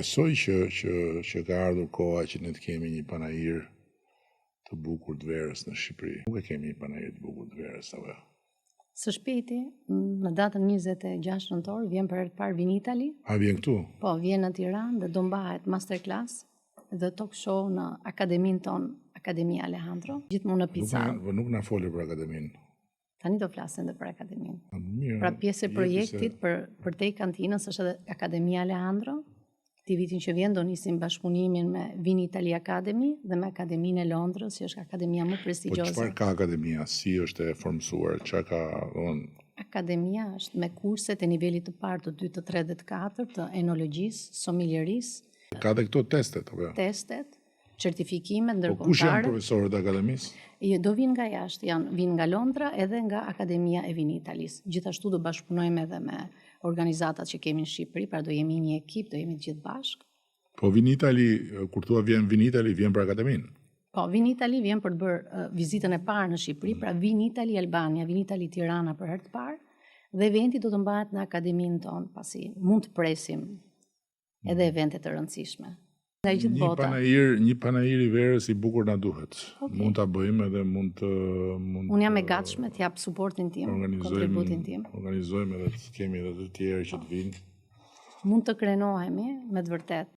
besoj që ka ardhur koha që ne të kemi një panajir të bukur të verës në Shqipëri. Nuk e kemi një panajir të bukur të verës, apo jo? Së shpejti, në datën 26 nëntor, vjen për herë të parë Vinitali. A vjen këtu? Po, vjen në Tiranë dhe do mbahet masterclass dhe talk show në akademinë tonë, Akademia Alejandro, gjithmonë në Pizarro. Nuk na foli për akademinë. Tani do flasim edhe për akademinë. Mirë, pra pjesë e projektit për te kantinës është edhe Akademia Alejandro. Këti vitin që vjen do nisim bashkëpunimin me Vinitali Academy dhe me Akademinë e Londrës, që është akademia më prestigjioze. Po çfarë ka akademia? Si është e formësuar? Çfarë ka, Akademia është me kurset e nivelit të parë, të 2, të 3 dhe të 4 të enologjisë, sommelierisë. Ka dhe këto testet, apo jo? Testet, certifikimet ndërkombëtare. Po kush janë profesorët e akademisë? Do vinë nga jashtë, vinë nga Londra edhe nga Akademia e Vinitalis. Gjithashtu do bashkëpunojmë edhe me organizatat që kemi në Shqipëri, pra do jemi një ekip, do jemi gjithë bashkë. Po Vinitali, kur thua vjen Vinitali, vjen për akademinë? Po, Vinitali vjen për të bërë vizitën e parë në Shqipëri, pra Vinitali Albania, Vinitali Tirana për herë të parë, dhe eventi do të mbahet në akademinë tonë, pasi mund të presim edhe evente të rëndësishme. Një panajir i verës i bukur na duhet. Okay. Mund ta bëjmë edhe mund të Unë jam e gatshme të jap suportin tim, kontributin tim. Organizojmë edhe të kemi edhe të tjerë që të vinë. Mund të krenohemi me të vërtet